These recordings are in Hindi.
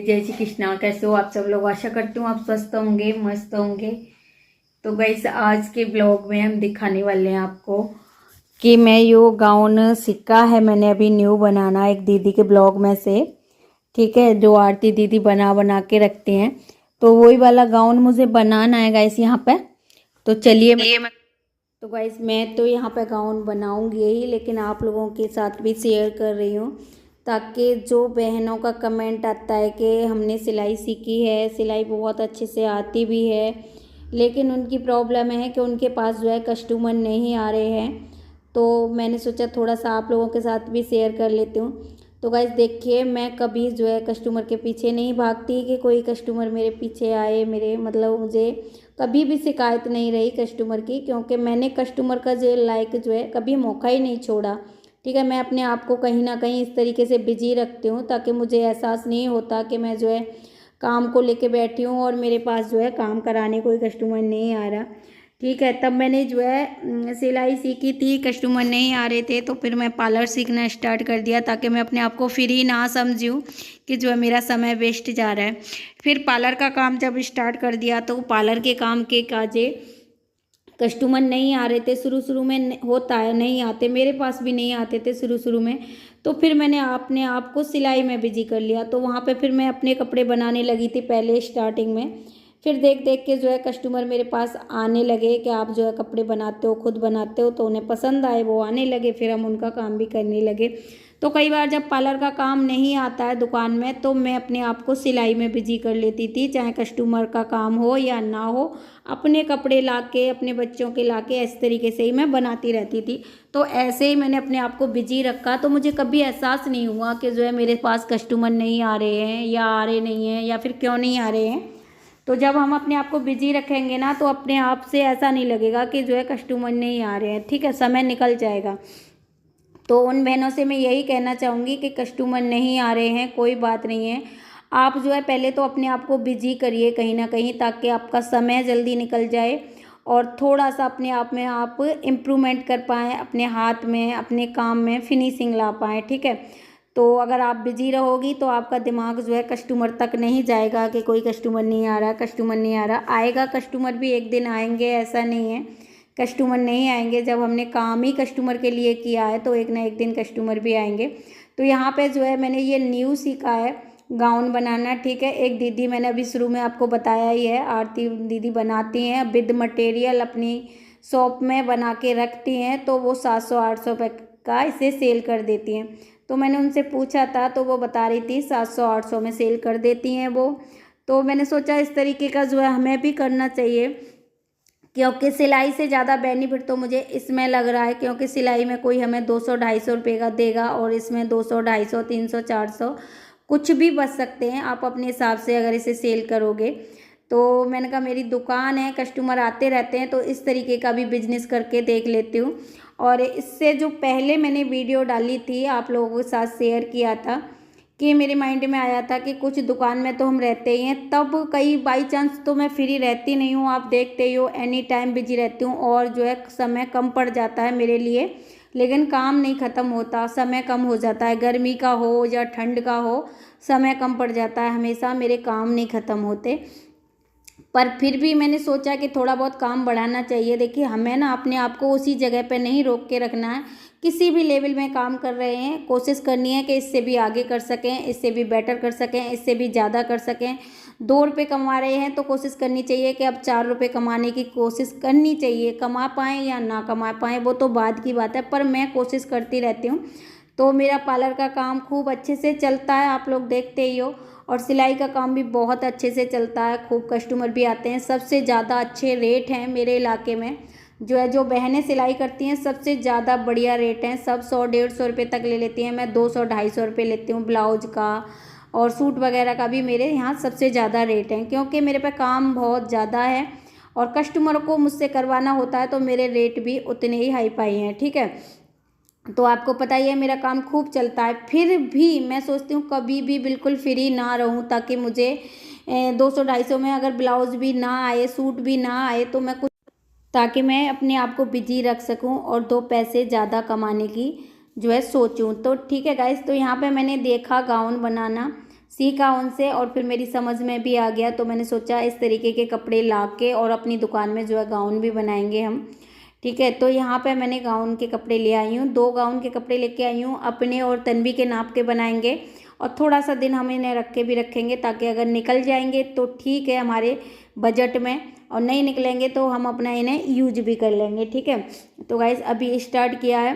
जय श्री कृष्णा। कैसे हो आप सब लोग? आशा करती हूँ आप स्वस्थ होंगे, मस्त होंगे। तो गाइस, आज के ब्लॉग में हम दिखाने वाले हैं आपको कि मैं यो गाउन सीखा है मैंने अभी न्यू बनाना एक दीदी के ब्लॉग में से, ठीक है, जो आरती दीदी बना बना के रखती हैं। तो वही वाला गाउन मुझे बनाना है गाइस यहाँ पे। तो चलिए तो गाइस, मैं तो यहाँ पे गाउन बनाऊंगी ही, लेकिन आप लोगों के साथ भी शेयर कर रही हूँ ताकि जो बहनों का कमेंट आता है कि हमने सिलाई सीखी है, सिलाई बहुत अच्छे से आती भी है, लेकिन उनकी प्रॉब्लम है कि उनके पास जो है कस्टमर नहीं आ रहे हैं। तो मैंने सोचा थोड़ा सा आप लोगों के साथ भी शेयर कर लेती हूँ। तो गाइस देखिए, मैं कभी जो है कस्टमर के पीछे नहीं भागती कि कोई कस्टमर मेरे पीछे आए, मेरे मतलब मुझे कभी भी शिकायत नहीं रही कस्टमर की, क्योंकि मैंने कस्टमर का जो लाइक जो है कभी मौका ही नहीं छोड़ा। ठीक है, मैं अपने आप को कहीं ना कहीं इस तरीके से बिजी रखती हूँ ताकि मुझे एहसास नहीं होता कि मैं जो है काम को लेके बैठी हूँ और मेरे पास जो है काम कराने कोई कस्टमर नहीं आ रहा। ठीक है, तब मैंने जो है सिलाई सीखी थी, कस्टमर नहीं आ रहे थे, तो फिर मैं पार्लर सीखना स्टार्ट कर दिया ताकि मैं अपने आप को फ्री ना समझूं कि जो है मेरा समय वेस्ट जा रहा है। फिर पार्लर का काम जब स्टार्ट कर दिया तो पार्लर के काम के काजे कस्टमर नहीं आ रहे थे। शुरू शुरू में होता है, नहीं आते, मेरे पास भी नहीं आते थे शुरू शुरू में। तो फिर मैंने अपने आप को सिलाई में बिजी कर लिया। तो वहाँ पे फिर मैं अपने कपड़े बनाने लगी थी पहले स्टार्टिंग में। फिर देख देख के जो है कस्टमर मेरे पास आने लगे कि आप जो है कपड़े बनाते हो, खुद बनाते हो, तो उन्हें पसंद आए, वो आने लगे, फिर हम उनका काम भी करने लगे। तो कई बार जब पार्लर का काम नहीं आता है दुकान में तो मैं अपने आप को सिलाई में बिजी कर लेती थी, चाहे कस्टमर का काम हो या ना हो। अपने कपड़े लाके, अपने बच्चों के लाके इस तरीके से ही मैं बनाती रहती थी। तो ऐसे ही मैंने अपने आप को बिजी रखा, तो मुझे कभी एहसास नहीं हुआ कि जो है मेरे पास कस्टमर नहीं आ रहे हैं या आ रहे नहीं हैं या फिर क्यों नहीं आ रहे हैं। तो जब हम अपने आप को बिजी रखेंगे ना तो अपने आप से ऐसा नहीं लगेगा कि जो है कस्टमर नहीं आ रहे हैं। ठीक है, समय निकल जाएगा। तो उन बहनों से मैं यही कहना चाहूँगी कि कस्टमर नहीं आ रहे हैं, कोई बात नहीं है। आप जो है पहले तो अपने आप को बिजी करिए कहीं ना कहीं, ताकि आपका समय जल्दी निकल जाए और थोड़ा सा अपने आप में आप इम्प्रूवमेंट कर पाएँ, अपने हाथ में, अपने काम में फिनिशिंग ला पाएँ। ठीक है, तो अगर आप बिजी रहोगी तो आपका दिमाग जो है कस्टमर तक नहीं जाएगा कि कोई कस्टमर नहीं आ रहा, कस्टमर नहीं आ रहा। आएगा कस्टमर भी, एक दिन आएंगे, ऐसा नहीं है कस्टमर नहीं आएंगे। जब हमने काम ही कस्टमर के लिए किया है तो एक ना एक दिन कस्टमर भी आएंगे। तो यहाँ पे जो है मैंने ये न्यू सीखा है गाउन बनाना। ठीक है, एक दीदी, मैंने अभी शुरू में आपको बताया ही है, आरती दीदी बनाती हैं विद मटेरियल, अपनी शॉप में बना के रखती हैं। तो वो 700-800 रुपये का इसे सेल कर देती हैं। तो मैंने उनसे पूछा था तो वो बता रही थी 700-800 में सेल कर देती हैं वो। तो मैंने सोचा इस तरीके का जो है हमें भी करना चाहिए, क्योंकि सिलाई से ज़्यादा बेनिफिट तो मुझे इसमें लग रहा है, क्योंकि सिलाई में कोई हमें 200-250 रुपये का देगा और इसमें 200-250, 300-400 कुछ भी बच सकते हैं आप अपने हिसाब से अगर इसे सेल करोगे। तो मैंने कहा मेरी दुकान है, कस्टमर आते रहते हैं, तो इस तरीके का भी बिजनेस करके देख लेती हूँ। और इससे जो पहले मैंने वीडियो डाली थी आप लोगों के साथ शेयर किया था कि मेरे माइंड में आया था कि कुछ दुकान में तो हम रहते ही हैं, तब कई बाई चांस तो मैं फ्री रहती नहीं हूँ, आप देखते ही हो, एनी टाइम बिजी रहती हूँ और जो है समय कम पड़ जाता है मेरे लिए, लेकिन काम नहीं ख़त्म होता, समय कम हो जाता है, गर्मी का हो या ठंड का हो, समय कम पड़ जाता है, हमेशा मेरे काम नहीं ख़त्म होते। पर फिर भी मैंने सोचा कि थोड़ा बहुत काम बढ़ाना चाहिए। देखिए, हमें ना अपने आप को उसी जगह पे नहीं रोक के रखना है। किसी भी लेवल में काम कर रहे हैं, कोशिश करनी है कि इससे भी आगे कर सकें, इससे भी बेटर कर सकें, इससे भी ज़्यादा कर सकें। 2 रुपये कमा रहे हैं तो कोशिश करनी चाहिए कि अब 4 रुपये कमाने की कोशिश करनी चाहिए। कमा पाएँ या ना कमा पाएँ वो तो बाद की बात है, पर मैं कोशिश करती रहती हूँ। तो मेरा पार्लर का काम खूब अच्छे से चलता है, आप लोग देखते ही हो, और सिलाई का काम भी बहुत अच्छे से चलता है, खूब कस्टमर भी आते हैं। सबसे ज़्यादा अच्छे रेट हैं मेरे इलाके में, जो है जो बहनें सिलाई करती हैं सबसे ज़्यादा बढ़िया रेट हैं। सब 100-150 रुपये तक ले लेती हैं, मैं 200-250 रुपये लेती हूँ ब्लाउज का, और सूट वगैरह का भी मेरे यहाँ सबसे ज़्यादा रेट हैं, क्योंकि मेरे पे काम बहुत ज़्यादा है और कस्टमर को मुझसे करवाना होता है, तो मेरे रेट भी उतने ही हाई फाई हैं। ठीक है, तो आपको पता ही है मेरा काम खूब चलता है। फिर भी मैं सोचती हूँ कभी भी बिल्कुल फ्री ना रहूँ, ताकि मुझे 200-250 में अगर ब्लाउज भी ना आए, सूट भी ना आए, तो मैं कुछ, ताकि मैं अपने आप को बिजी रख सकूं और 2 पैसे ज़्यादा कमाने की जो है सोचूं। तो ठीक है गाइस, तो यहाँ पे मैंने देखा गाउन बनाना सीखा उनसे और फिर मेरी समझ में भी आ गया, तो मैंने सोचा इस तरीके के कपड़े ला के और अपनी दुकान में जो है गाउन भी बनाएंगे हम। ठीक है, तो यहाँ पे मैंने गाउन के कपड़े ले आई हूँ, 2 गाउन के कपड़े लेके आई हूँ, अपने और तन्वी के नाप के बनाएंगे। और थोड़ा सा दिन हम इन्हें रख के भी रखेंगे, ताकि अगर निकल जाएंगे तो ठीक है हमारे बजट में, और नहीं निकलेंगे तो हम अपना इन्हें यूज भी कर लेंगे। ठीक है, तो गाइस अभी स्टार्ट किया है,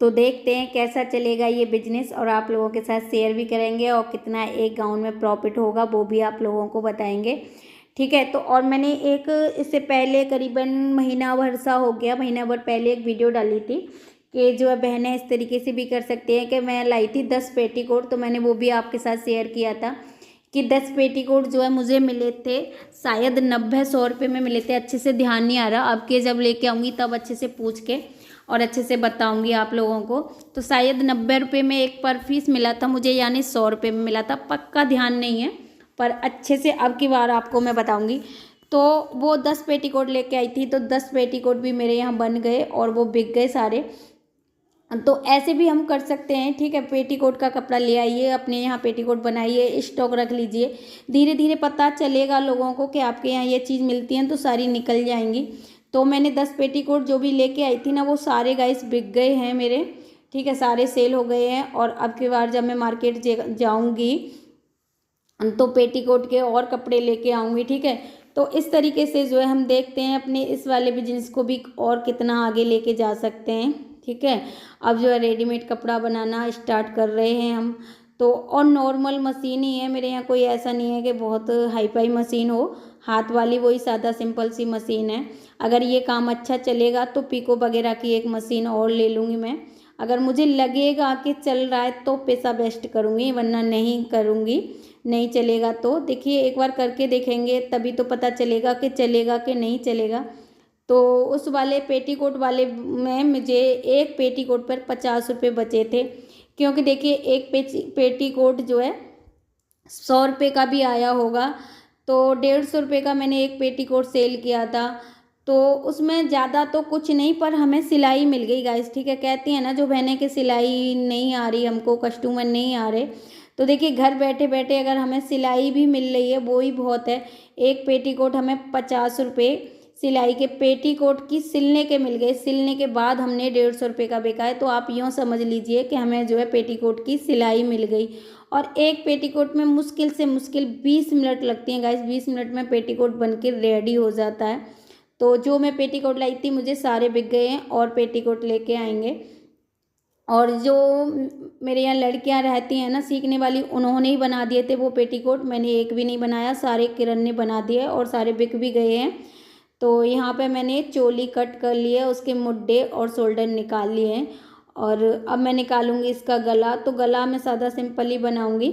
तो देखते हैं कैसा चलेगा ये बिजनेस, और आप लोगों के साथ शेयर भी करेंगे, और कितना एक गाउन में प्रॉफिट होगा वो भी आप लोगों को बताएंगे। ठीक है, तो और मैंने एक इससे पहले करीबन महीना भर सा हो गया, महीना भर पहले एक वीडियो डाली थी कि जो है बहनें इस तरीके से भी कर सकती हैं, कि मैं लाई थी 10 पेटीकोट, तो मैंने वो भी आपके साथ शेयर किया था कि 10 पेटीकोट जो है मुझे मिले थे शायद 90-100 रुपये में मिले थे। अच्छे से ध्यान नहीं आ रहा, अब के जब लेके आऊँगी तब अच्छे से पूछ के और अच्छे से बताऊंगी आप लोगों को। तो शायद 90 रुपये में एक पर पीस मिला था मुझे, यानी 100 रुपये में मिला था, पक्का ध्यान नहीं है, पर अच्छे से अब की बार आपको मैं बताऊंगी। तो वो 10 पेटीकोट लेके आई थी, तो 10 पेटीकोट भी मेरे यहाँ बन गए और वो बिक गए सारे। तो ऐसे भी हम कर सकते हैं। ठीक है, पेटीकोट का कपड़ा ले आइए, अपने यहाँ पेटीकोट बनाइए, स्टॉक रख लीजिए, धीरे धीरे पता चलेगा लोगों को कि आपके यहाँ ये चीज़ मिलती है, तो सारी निकल जाएंगी। तो मैंने 10 पेटीकोट जो भी लेके आई थी ना, वो सारे गाइस बिक गए हैं मेरे। ठीक है, सारे सेल हो गए हैं, और अब की बार जब मैं मार्केट जाऊँगी तो पेटीकोट के और कपड़े लेके आऊँगी। ठीक है, तो इस तरीके से जो है हम देखते हैं अपने इस वाले बिजनेस को भी और कितना आगे लेके जा सकते हैं। ठीक है, अब जो है रेडीमेड कपड़ा बनाना स्टार्ट कर रहे हैं हम, तो और नॉर्मल मशीन ही है मेरे यहाँ, कोई ऐसा नहीं है कि बहुत हाई फाई मशीन हो, हाथ वाली वही सादा सिंपल सी मशीन है। अगर ये काम अच्छा चलेगा तो पीको वगैरह की एक मशीन और ले लूँगी मैं, अगर मुझे लगेगा कि चल रहा है तो पैसा वेस्ट करूँगी, वरना नहीं करूँगी। नहीं चलेगा तो देखिए एक बार करके देखेंगे, तभी तो पता चलेगा कि चलेगा कि नहीं चलेगा। तो उस वाले पेटीकोट वाले में मुझे एक पेटीकोट पर 50 रुपये बचे थे, क्योंकि देखिए एक पेटीकोट जो है 100 रुपये का भी आया होगा, तो 150 रुपये का मैंने एक पेटीकोट सेल किया था। तो उसमें ज़्यादा तो कुछ नहीं, पर हमें सिलाई मिल गई गाइस। ठीक है, कहती हैं ना जो बहनें कि सिलाई नहीं आ रही, हमको कस्टमर नहीं आ रहे, तो देखिए घर बैठे बैठे अगर हमें सिलाई भी मिल रही है वो ही बहुत है। एक पेटीकोट हमें 50 रुपये सिलाई के पेटीकोट की सिलने के मिल गए, सिलने के बाद हमने 150 रुपये का बेचा है। तो आप यूँ समझ लीजिए कि हमें जो है पेटीकोट की सिलाई मिल गई, और एक पेटीकोट में मुश्किल से मुश्किल 20 मिनट लगती हैं गाइस, 20 मिनट में पेटीकोट बन के रेडी हो जाता है। तो जो मैं पेटीकोट लाई थी मुझे सारे बिक गए हैं, और पेटीकोट लेके आएंगे। और जो मेरे यहाँ लड़कियाँ रहती हैं ना सीखने वाली, उन्होंने ही बना दिए थे वो पेटीकोट, मैंने एक भी नहीं बनाया, सारे किरण ने बना दिए और सारे बिक भी गए हैं। तो यहाँ पे मैंने चोली कट कर ली है, उसके मुड्डे और शोल्डर निकाल लिए हैं, और अब मैं निकालूंगी इसका गला। तो गला मैं सादा सिंपल ही बनाऊंगी।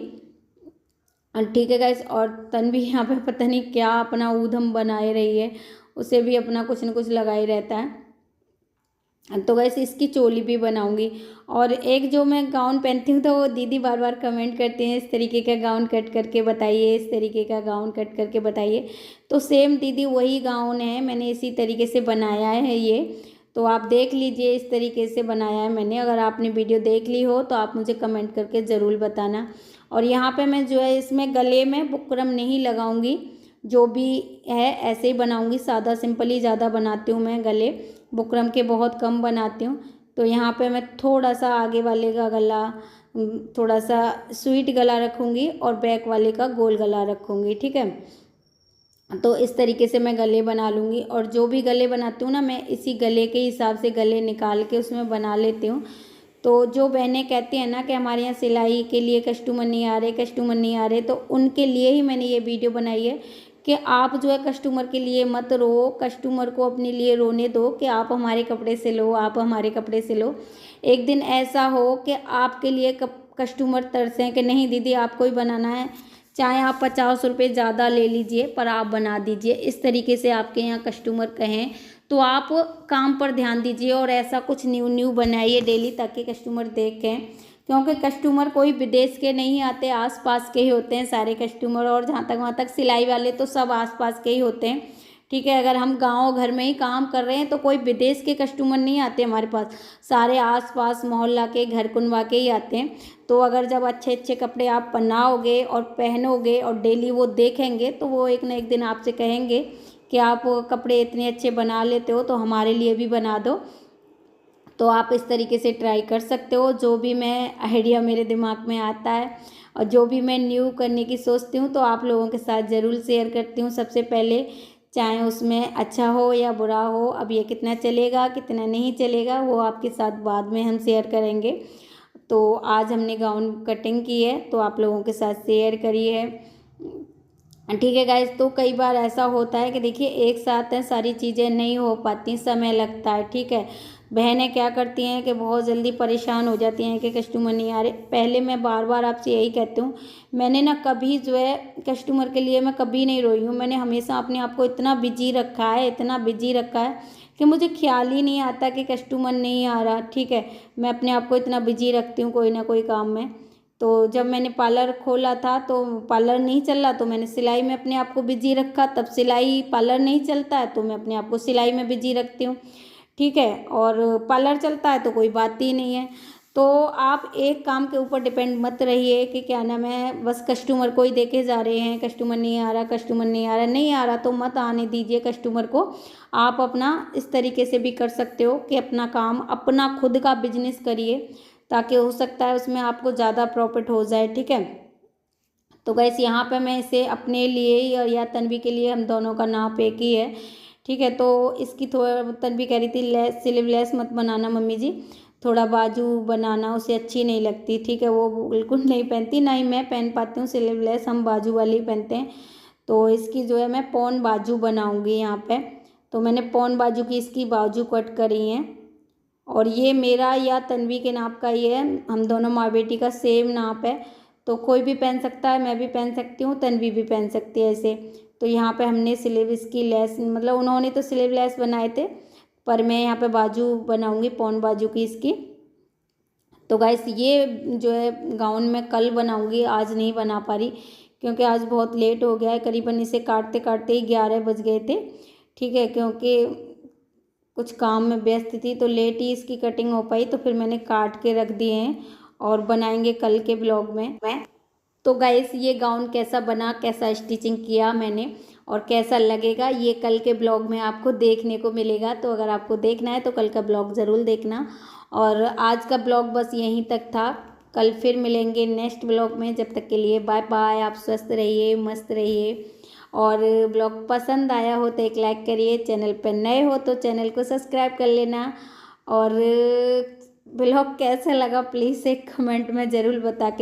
ठीक है गाइस, और तन्वी यहाँ पे पता नहीं क्या अपना ऊधम बनाए रही है, उसे भी अपना कुछ न कुछ लगा ही रहता है। तो वैसे इसकी चोली भी बनाऊंगी। और एक जो मैं गाउन पहनती हूँ, तो वो दीदी बार बार कमेंट करते हैं इस तरीके का गाउन कट करके बताइए, इस तरीके का गाउन कट करके बताइए। तो सेम दीदी वही गाउन है, मैंने इसी तरीके से बनाया है ये, तो आप देख लीजिए इस तरीके से बनाया है मैंने। अगर आपने वीडियो देख ली हो तो आप मुझे कमेंट करके ज़रूर बताना। और यहाँ पर मैं जो है इसमें गले में बुकरम नहीं लगाऊंगी, जो भी है ऐसे ही बनाऊंगी, सादा सिंपल ही ज़्यादा बनाती हूँ मैं, गले बुकरम के बहुत कम बनाती हूँ। तो यहाँ पे मैं थोड़ा सा आगे वाले का गला थोड़ा सा स्वीट गला रखूँगी, और बैक वाले का गोल गला रखूँगी। ठीक है, तो इस तरीके से मैं गले बना लूँगी। और जो भी गले बनाती हूँ ना, मैं इसी गले के हिसाब से गले निकाल के उसमें बना लेती हूँ। तो जो बहनें कहती हैं ना कि हमारे यहाँ सिलाई के लिए कस्टमर नहीं आ रहे, कस्टमर नहीं आ रहे, तो उनके लिए ही मैंने ये वीडियो बनाई है कि आप जो है कस्टमर के लिए मत रो, कस्टमर को अपने लिए रोने दो कि आप हमारे कपड़े सिलो, आप हमारे कपड़े सिलो। एक दिन ऐसा हो कि आपके लिए कस्टमर तरसें कि नहीं दीदी आपको ही बनाना है, चाहे आप 50 रुपये ज़्यादा ले लीजिए पर आप बना दीजिए। इस तरीके से आपके यहाँ कस्टमर कहें तो आप काम पर ध्यान दीजिए, और ऐसा कुछ न्यू न्यू बनाइए डेली, ताकि कस्टमर देखें। क्योंकि कस्टमर कोई विदेश के नहीं आते, आसपास के ही होते हैं सारे कस्टमर, और जहाँ तक वहाँ तक सिलाई वाले तो सब आसपास के ही होते हैं। ठीक है। अगर हम गांव घर में ही काम कर रहे हैं तो कोई विदेश के कस्टमर नहीं आते हमारे पास, सारे आस पास मोहल्ला के घर कुनवा के ही आते हैं। तो अगर जब अच्छे अच्छे कपड़े आप बनाओगे और पहनोगे और डेली वो देखेंगे तो वो एक ना एक दिन आपसे कहेंगे कि आप कपड़े इतने अच्छे बना लेते हो तो हमारे लिए भी बना दो। तो आप इस तरीके से ट्राई कर सकते हो। जो भी मैं आइडिया मेरे दिमाग में आता है और जो भी मैं न्यू करने की सोचती हूँ तो आप लोगों के साथ ज़रूर शेयर करती हूँ सबसे पहले, चाहे उसमें अच्छा हो या बुरा हो। अब ये कितना चलेगा कितना नहीं चलेगा वो आपके साथ बाद में हम शेयर करेंगे। तो आज हमने गाउन कटिंग की है तो आप लोगों के साथ शेयर करी है, ठीक है गाइस। तो कई बार ऐसा होता है कि देखिए एक साथ है सारी चीज़ें नहीं हो पाती, समय लगता है, ठीक है। बहनें क्या करती हैं कि बहुत जल्दी परेशान हो जाती हैं कि कस्टमर नहीं आ रहे। पहले मैं बार बार आपसे यही कहती हूँ, मैंने ना कभी जो है कस्टमर के लिए मैं कभी नहीं रोई हूँ। मैंने हमेशा अपने आप को इतना बिजी रखा है, इतना बिजी रखा है कि मुझे ख्याल ही नहीं आता कि कस्टमर नहीं आ रहा, ठीक है। मैं अपने आप को इतना बिजी रखती हूँ कोई ना कोई काम में। तो जब मैंने पार्लर खोला था तो पार्लर नहीं चल रहा तो मैंने सिलाई में अपने आप को बिजी रखा। तब सिलाई पार्लर नहीं चलता है तो मैं अपने आप को सिलाई में बिजी रखती हूँ, ठीक है। और पार्लर चलता है तो कोई बात ही नहीं है। तो आप एक काम के ऊपर डिपेंड मत रहिए कि क्या नाम है बस कस्टमर को ही देखे जा रहे हैं, कस्टमर नहीं आ रहा, कस्टमर नहीं आ रहा, नहीं आ रहा तो मत आने दीजिए कस्टमर को। आप अपना इस तरीके से भी कर सकते हो कि अपना काम अपना खुद का बिजनेस करिए, ताकि हो सकता है उसमें आपको ज़्यादा प्रॉफिट हो जाए, ठीक है। तो गैस यहाँ पे मैं इसे अपने लिए ही और या तन्वी के लिए हम दोनों का नाप एक ही है, ठीक है। तो इसकी थोड़ा तन्वी कह रही थी लेस स्लीवलेस मत बनाना मम्मी जी, थोड़ा बाजू बनाना, उसे अच्छी नहीं लगती, ठीक है। वो बिल्कुल नहीं पहनती, ना ही मैं पहन पाती हूँ स्लीवलेस, हम बाजू वाली पहनते हैं। तो इसकी जो है मैं पौन बाजू बनाऊँगी यहाँ पे। तो मैंने पौन बाजू की इसकी बाजू कट करी हैं और ये मेरा या तन्वी के नाप का ही है, हम दोनों माँ बेटी का सेम नाप है। तो कोई भी पहन सकता है, मैं भी पहन सकती हूँ, तन्वी भी पहन सकती है ऐसे। तो यहाँ पे हमने स्लीव इसकी लेस, मतलब उन्होंने तो स्लीव लेस बनाए थे पर मैं यहाँ पे बाजू बनाऊँगी पौन बाजू की इसकी। तो गाइस ये जो है गाउन मैं कल बनाऊँगी, आज नहीं बना पा रही क्योंकि आज बहुत लेट हो गया है, करीबन इसे काटते काटते ही 11 बज गए थे, ठीक है। क्योंकि कुछ काम में व्यस्त थी तो लेट ही इसकी कटिंग हो पाई, तो फिर मैंने काट के रख दिए हैं और बनाएंगे कल के ब्लॉग में। तो गाइस ये गाउन कैसा बना, कैसा स्टिचिंग किया मैंने और कैसा लगेगा ये कल के ब्लॉग में आपको देखने को मिलेगा। तो अगर आपको देखना है तो कल का ब्लॉग ज़रूर देखना। और आज का ब्लॉग बस यहीं तक था, कल फिर मिलेंगे नेक्स्ट ब्लॉग में। जब तक के लिए बाय बाय, आप स्वस्थ रहिए, मस्त रहिए। और ब्लॉग पसंद आया हो तो एक लाइक करिए, चैनल पर नए हो तो चैनल को सब्सक्राइब कर लेना। और ब्लॉग कैसा लगा प्लीज़ एक कमेंट में ज़रूर बता के